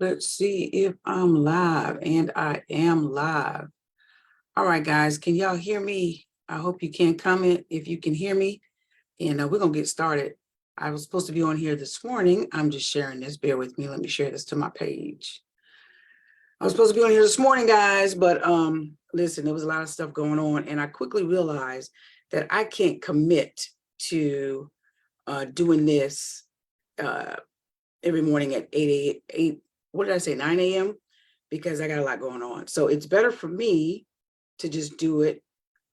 Let's see if I'm live, and I am live. All right, guys, can y'all hear me? I hope you can comment if you can hear me, and we're gonna get started. I was supposed to be on here this morning. I'm just sharing this. Bear with me. Let me share this to my page. I was supposed to be on here this morning, guys, but listen, there was a lot of stuff going on, and I quickly realized that I can't commit to doing this every morning at 8, what did I say, 9 a.m.? Because I got a lot going on. So it's better for me to just do it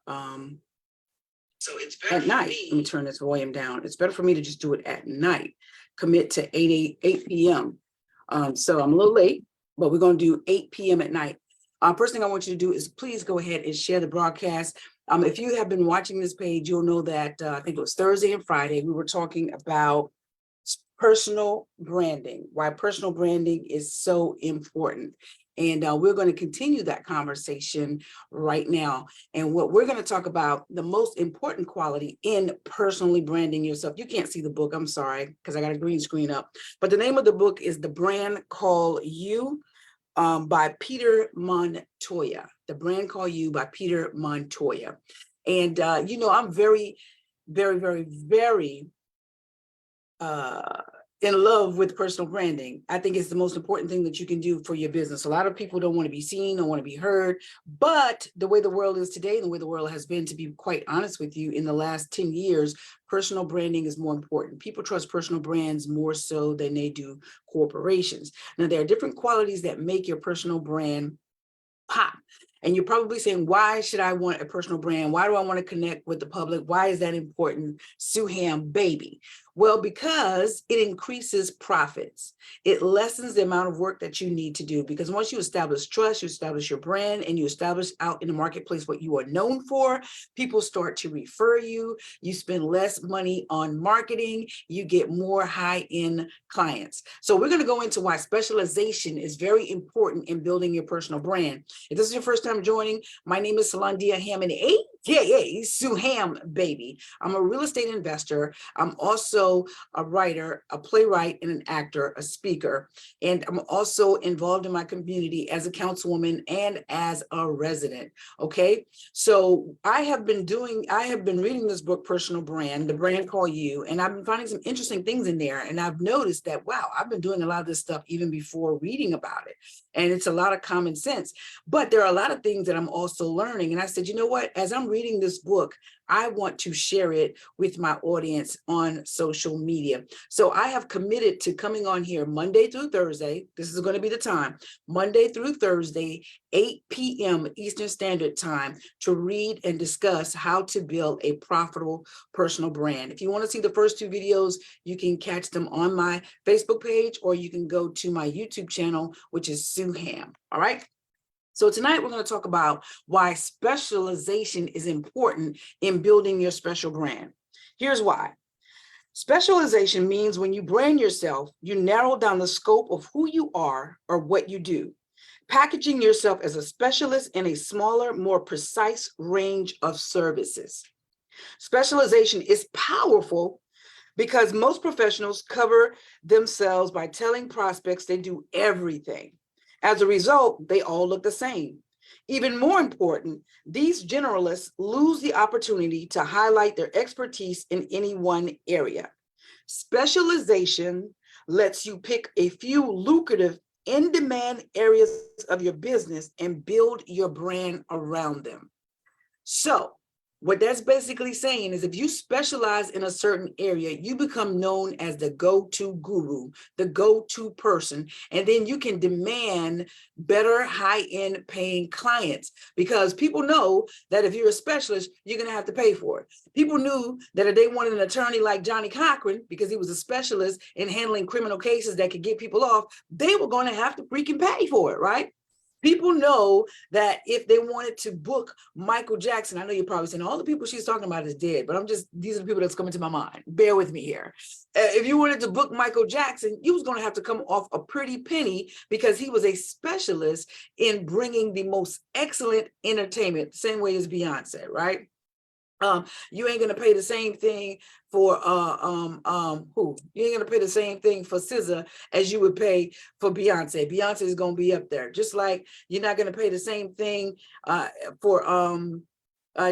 at night. Let me turn this volume down. It's better for me to just do it at night, commit to 8 p.m. So I'm a little late, but we're going to do 8 p.m. at night. First thing I want you to do is please go ahead and share the broadcast. If you have been watching this page, you'll know that I think it was Thursday and Friday, we were talking about personal branding, why personal branding is so important. And we're going to continue that conversation right now. And what we're going to talk about, the most important quality in personally branding yourself. You can't see the book, I'm sorry, because I got a green screen up. But the name of the book is The Brand Call You by Peter Montoya. The Brand Call You by Peter Montoya. And, I'm very, very, very, very in love with personal branding. I think it's the most important thing that you can do for your business. A lot of people don't want to be seen, don't want to be heard, but the way the world is today, and the way the world has been, to be quite honest with you, in the last 10 years, personal branding is more important. People trust personal brands more so than they do corporations. Now, there are different qualities that make your personal brand pop. And you're probably saying, why should I want a personal brand? Why do I want to connect with the public? Why is that important? Suham, baby. Well, because it increases profits. It lessens the amount of work that you need to do, because once you establish trust, you establish your brand, and you establish out in the marketplace what you are known for, people start to refer you. You spend less money on marketing. You get more high-end clients. So we're going to go into why specialization is very important in building your personal brand. If this is your first time joining, my name is Salandia Hammond, aka Suham, baby. I'm a real estate investor. I'm also a writer, a playwright, and an actor, a speaker. And I'm also involved in my community as a councilwoman and as a resident. Okay. So I have been reading this book, Personal Brand, The Brand Call You, and I've been finding some interesting things in there. And I've noticed that, wow, I've been doing a lot of this stuff even before reading about it. And it's a lot of common sense. But there are a lot of things that I'm also learning. And I said, you know what, as I'm reading this book, I want to share it with my audience on social media. So I have committed to coming on here Monday through Thursday. This is going to be the time, Monday through Thursday, 8 p.m. Eastern Standard Time, to read and discuss how to build a profitable personal brand. If you want to see the first two videos, you can catch them on my Facebook page, or you can go to my YouTube channel, which is Suham. All right. So tonight we're going to talk about why specialization is important in building your special brand. Here's why. Specialization means when you brand yourself, you narrow down the scope of who you are or what you do, packaging yourself as a specialist in a smaller, more precise range of services. Specialization is powerful because most professionals cover themselves by telling prospects they do everything. As a result, they all look the same. Even more important, these generalists lose the opportunity to highlight their expertise in any one area. Specialization lets you pick a few lucrative, in-demand areas of your business and build your brand around them. So, what that's basically saying is if you specialize in a certain area, you become known as the go-to guru, the go-to person, and then you can demand better high-end paying clients, because people know that if you're a specialist, you're going to have to pay for it. People knew that if they wanted an attorney like Johnny Cochran, because he was a specialist in handling criminal cases that could get people off, they were going to have to freaking pay for it, right? People know that if they wanted to book Michael Jackson, I know you're probably saying all the people she's talking about is dead, but these are the people that's coming to my mind. Bear with me here. If you wanted to book Michael Jackson, you was going to have to come off a pretty penny, because he was a specialist in bringing the most excellent entertainment, same way as Beyonce, right? You ain't gonna pay the same thing for who? You ain't gonna pay the same thing for SZA as you would pay for Beyonce. Beyonce is gonna be up there, just like you're not gonna pay the same thing for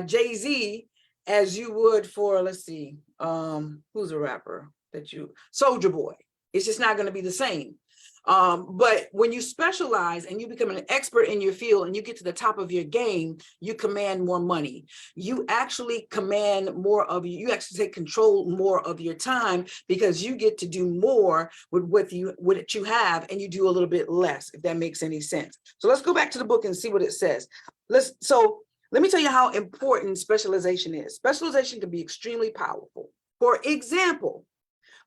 Jay-Z as you would for, let's see, who's a rapper that you, Soulja Boy. It's just not gonna be the same. But when you specialize and you become an expert in your field and you get to the top of your game, you command more money. You actually command more of you actually take control more of your time, because you get to do more with what you have, and you do a little bit less, if that makes any sense. So let's go back to the book and see what it says. Let me tell you how important specialization is. Specialization can be extremely powerful. For example,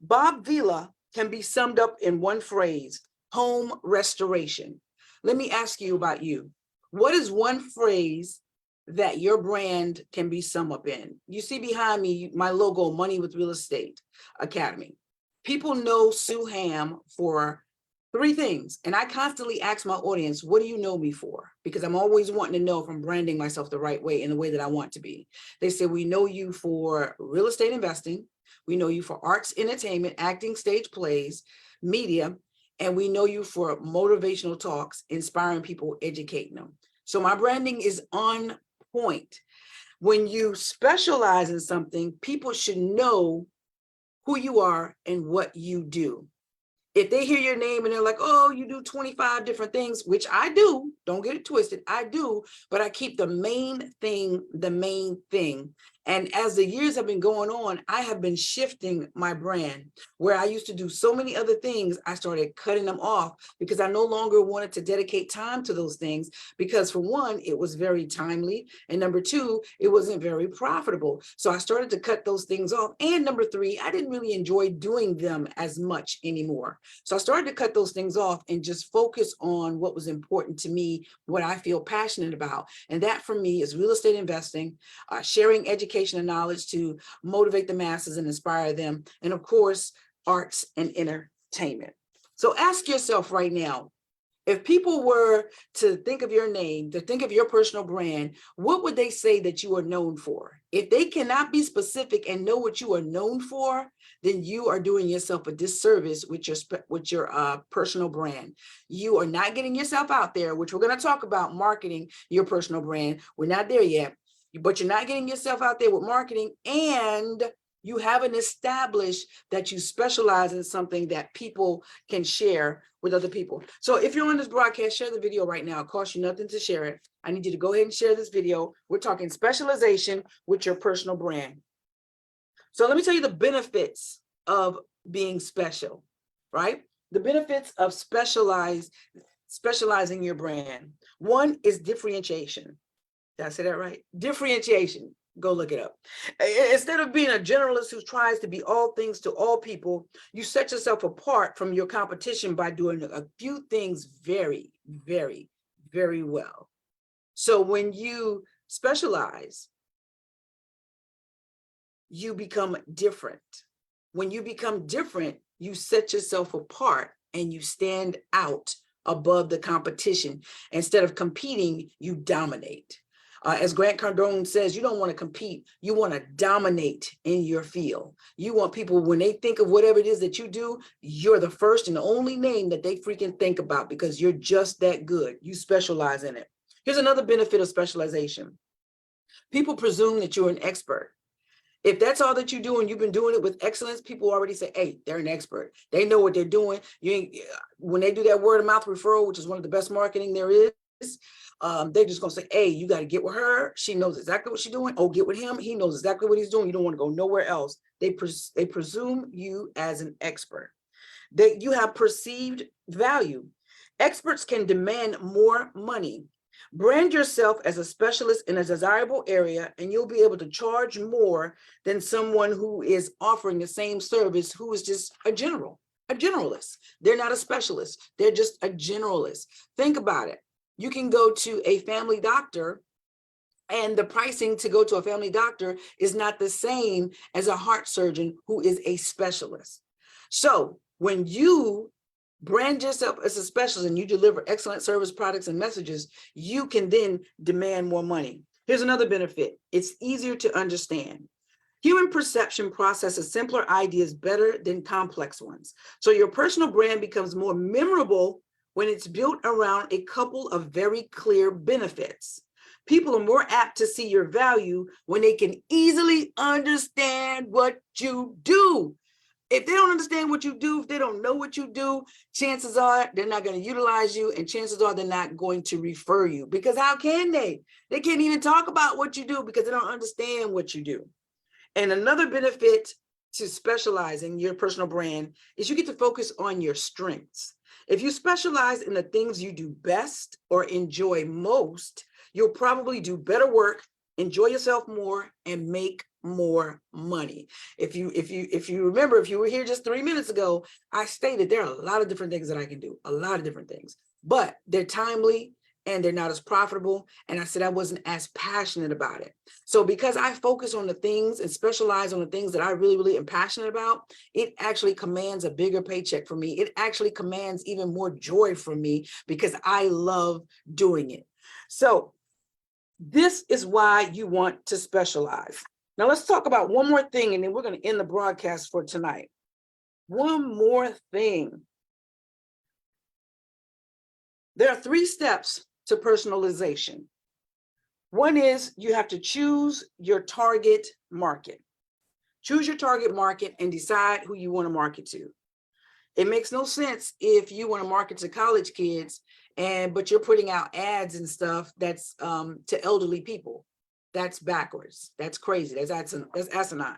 Bob Vila can be summed up in one phrase: home restoration. Let me ask you about you. What is one phrase that your brand can be summed up in? You see behind me, my logo, Money with Real Estate Academy. People know Sue Ham for 3 things. And I constantly ask my audience, what do you know me for? Because I'm always wanting to know if I'm branding myself the right way, in the way that I want to be. They say, we know you for real estate investing. We know you for arts, entertainment, acting, stage plays, media, and we know you for motivational talks, inspiring people, educating them. So my branding is on point. When you specialize in something, people should know who you are and what you do. If they hear your name and they're like, oh, you do 25 different things, which I do, don't get it twisted, I do, but I keep the main thing the main thing. And as the years have been going on, I have been shifting my brand. Where I used to do so many other things, I started cutting them off, because I no longer wanted to dedicate time to those things, because for one, it was very timely, and number 2, it wasn't very profitable. So I started to cut those things off. And number 3, I didn't really enjoy doing them as much anymore. So I started to cut those things off and just focus on what was important to me, what I feel passionate about. And that for me is real estate investing, sharing education and knowledge to motivate the masses and inspire them, and of course, arts and entertainment. So ask yourself right now, if people were to think of your name, to think of your personal brand, what would they say that you are known for? If they cannot be specific and know what you are known for, then you are doing yourself a disservice with your personal brand. You are not getting yourself out there, which we're going to talk about marketing your personal brand. We're not there yet, but you're not getting yourself out there with marketing, and you haven't established that you specialize in something that people can share with other people. So if you're on this broadcast, share the video right now. It costs you nothing to share it. I need you to go ahead and share this video. We're talking specialization with your personal brand. So let me tell you the benefits of being special, right? The benefits of specializing your brand. One is differentiation. Did I say that right? Differentiation. Go look it up. Instead of being a generalist who tries to be all things to all people, you set yourself apart from your competition by doing a few things very, very, very well. So when you specialize, you become different. When you become different, you set yourself apart and you stand out above the competition. Instead of competing, you dominate. As Grant Cardone says, you don't want to compete, you want to dominate in your field. You want people, when they think of whatever it is that you do, you're the first and the only name that they freaking think about, because you're just that good. You specialize in it. Here's another benefit of specialization. People presume that you're an expert. If that's all that you do and you've been doing it with excellence, people already say, hey, they're an expert. They know what they're doing. When they do that word of mouth referral, which is one of the best marketing there is, they're just going to say, hey, you got to get with her. She knows exactly what she's doing. Oh, get with him. He knows exactly what he's doing. You don't want to go nowhere else. They presume you as an expert, that you have perceived value. Experts can demand more money. Brand yourself as a specialist in a desirable area, and you'll be able to charge more than someone who is offering the same service, who is just a generalist. They're not a specialist. They're just a generalist. Think about it. You can go to a family doctor, and the pricing to go to a family doctor is not the same as a heart surgeon who is a specialist. So when you brand yourself as a specialist and you deliver excellent service, products, and messages, you can then demand more money. Here's another benefit. It's easier to understand. Human perception processes simpler ideas better than complex ones. So your personal brand becomes more memorable when it's built around a couple of very clear benefits. People are more apt to see your value when they can easily understand what you do. If they don't understand what you do, if they don't know what you do, chances are they're not going to utilize you, and chances are they're not going to refer you, because how can they? They can't even talk about what you do because they don't understand what you do. And another benefit to specializing your personal brand is you get to focus on your strengths. If you specialize in the things you do best or enjoy most, you'll probably do better work, enjoy yourself more, and make more money. If you remember, if you were here just 3 minutes ago, I stated there are a lot of different things that I can do, a lot of different things, but they're timely and they're not as profitable. And I said I wasn't as passionate about it. So because I focus on the things and specialize on the things that I really, really am passionate about, it actually commands a bigger paycheck for me. It actually commands even more joy for me because I love doing it. So this is why you want to specialize. Now let's talk about one more thing, and then we're going to end the broadcast for tonight. One more thing. There are 3 steps to personalization. One is you have to choose your target market. Choose your target market and decide who you want to market to. It makes no sense if you want to market to college kids but you're putting out ads and stuff that's to elderly people. That's backwards. That's crazy. That's asinine.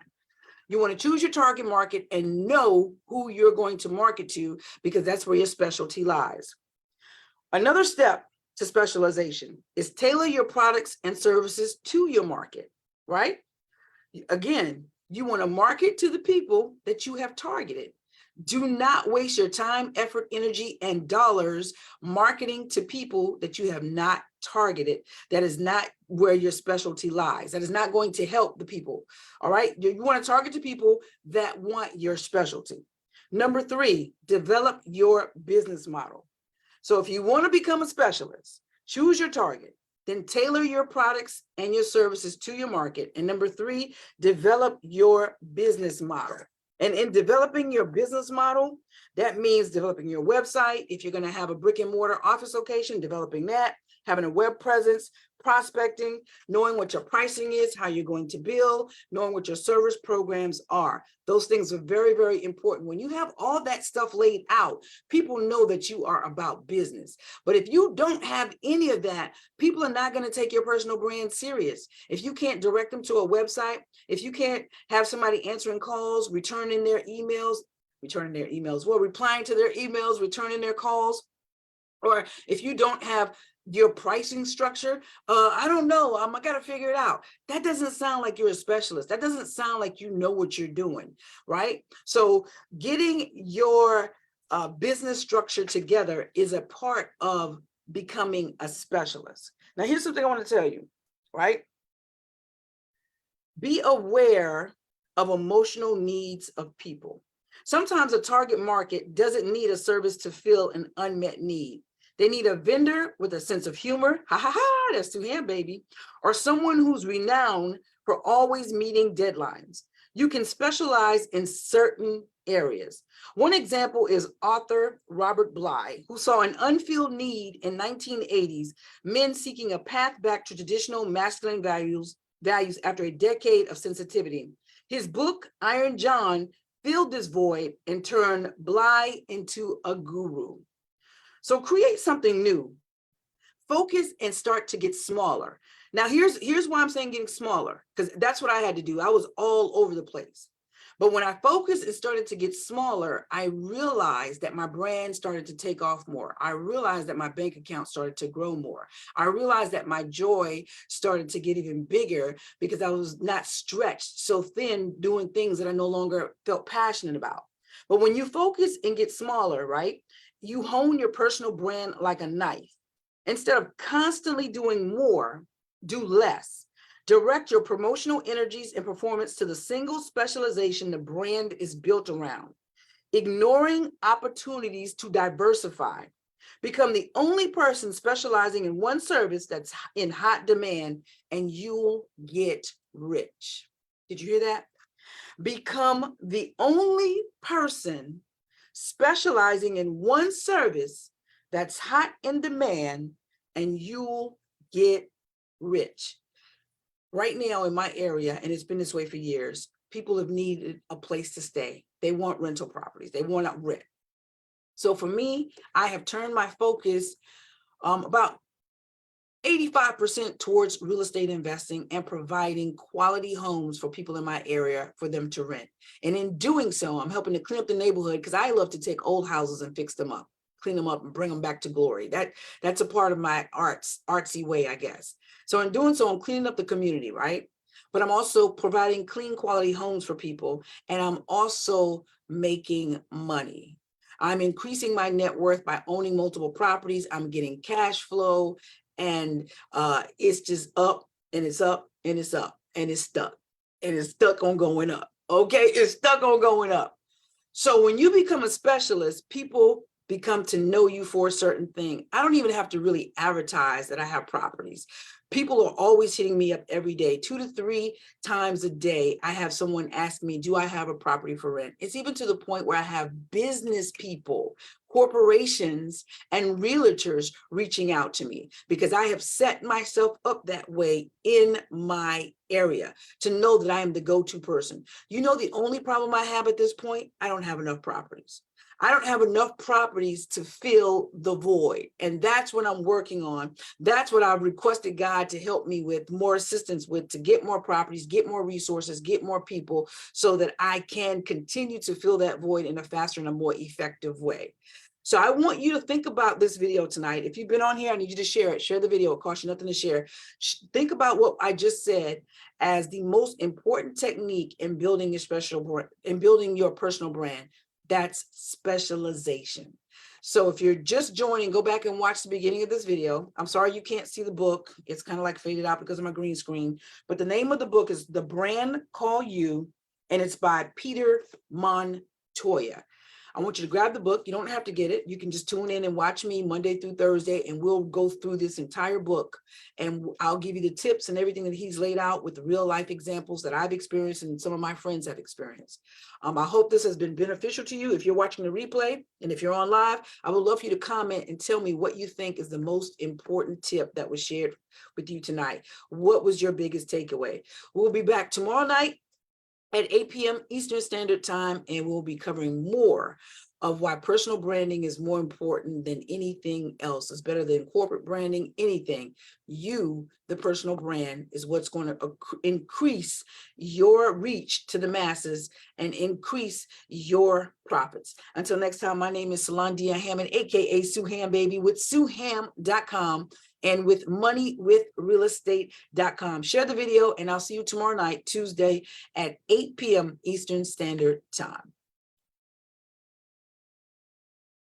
You want to choose your target market and know who you're going to market to, because that's where your specialty lies. Another step to specialization is tailor your products and services to your market, right? Again, you want to market to the people that you have targeted. Do not waste your time, effort, energy, and dollars marketing to people that you have not targeted. That is not where your specialty lies. That is not going to help the people. All right. You want to target to people that want your specialty. Number 3, develop your business model. So if you want to become a specialist, choose your target, then tailor your products and your services to your market. And number 3, develop your business model. And in developing your business model, that means developing your website. If you're going to have a brick and mortar office location, developing that, having a web presence, prospecting, knowing what your pricing is, how you're going to bill, knowing what your service programs are. Those things are very, very important. When you have all that stuff laid out, people know that you are about business. But if you don't have any of that, people are not going to take your personal brand serious. If you can't direct them to a website, if you can't have somebody answering calls, replying to their emails, returning their calls, or if you don't have your pricing structure, I don't know, I got to figure it out. That doesn't sound like you're a specialist. That doesn't sound like you know what you're doing, right? So getting your business structure together is a part of becoming a specialist. Now, here's something I want to tell you, right? Be aware of emotional needs of people. Sometimes a target market doesn't need a service to fill an unmet need. They need a vendor with a sense of humor, ha ha ha, that's 2 hand baby, or someone who's renowned for always meeting deadlines. You can specialize in certain areas. One example is author Robert Bly, who saw an unfilled need in 1980s, men seeking a path back to traditional masculine values after a decade of sensitivity. His book, Iron John, filled this void and turned Bly into a guru. So create something new. Focus and start to get smaller. Now, here's why I'm saying getting smaller, because that's what I had to do. I was all over the place. But when I focused and started to get smaller, I realized that my brand started to take off more. I realized that my bank account started to grow more. I realized that my joy started to get even bigger because I was not stretched so thin doing things that I no longer felt passionate about. But when you focus and get smaller, right, you hone your personal brand like a knife. Instead of constantly doing more, do less. Direct your promotional energies and performance to the single specialization the brand is built around. Ignoring opportunities to diversify. Become the only person specializing in one service that's in hot demand, and you'll get rich. Did you hear that? Become the only person specializing in one service that's hot in demand, and you'll get rich. Right now in my area, and it's been this way for years, people have needed a place to stay. They want rental properties. They want to rent. So for me, I have turned my focus about 85% towards real estate investing and providing quality homes for people in my area for them to rent. And in doing so, I'm helping to clean up the neighborhood, because I love to take old houses and fix them up, clean them up and bring them back to glory. That's a part of my artsy way, I guess. So in doing so, I'm cleaning up the community, right? But I'm also providing clean quality homes for people, and I'm also making money. I'm increasing my net worth by owning multiple properties. I'm getting cash flow, and it's just up and it's up and it's up and it's stuck, and it's stuck on going up. Okay, it's stuck on going up. So when you become a specialist, people become to know you for a certain thing. I don't even have to really advertise that I have properties. People are always hitting me up every day, 2 to 3 times a day. I have someone ask me, do I have a property for rent? It's even to the point where I have business people, corporations, and realtors reaching out to me, because I have set myself up that way in my area to know that I am the go-to person. You know, the only problem I have at this point, I don't have enough properties. I don't have enough properties to fill the void. And that's what I'm working on. That's what I've requested God to help me with, more assistance with, to get more properties, get more resources, get more people, so that I can continue to fill that void in a faster and a more effective way. So I want you to think about this video tonight. If you've been on here, I need you to share it. Share the video. It costs you nothing to share. Think about what I just said as the most important technique in building your personal brand. That's specialization. So if you're just joining, go back and watch the beginning of this video. I'm sorry you can't see the book. It's kind of like faded out because of my green screen. But the name of the book is The Brand Call You, and it's by Peter Montoya. I want you to grab the book. You don't have to get it. You can just tune in and watch me Monday through Thursday, and we'll go through this entire book, and I'll give you the tips and everything that he's laid out with the real life examples that I've experienced and some of my friends have experienced. I hope this has been beneficial to you. If you're watching the replay and if you're on live, I would love for you to comment and tell me what you think is the most important tip that was shared with you tonight. What was your biggest takeaway? We'll be back tomorrow night at 8 p.m. Eastern Standard Time, and we'll be covering more of why personal branding is more important than anything else. It's better than corporate branding, anything. You, the personal brand, is what's going to increase your reach to the masses and increase your profits. Until next time, my name is Salandia Hammond, aka Sue Ham Baby, with SueHam.com. and with moneywithrealestate.com. Share the video, and I'll see you tomorrow night, Tuesday at 8 p.m. Eastern Standard Time.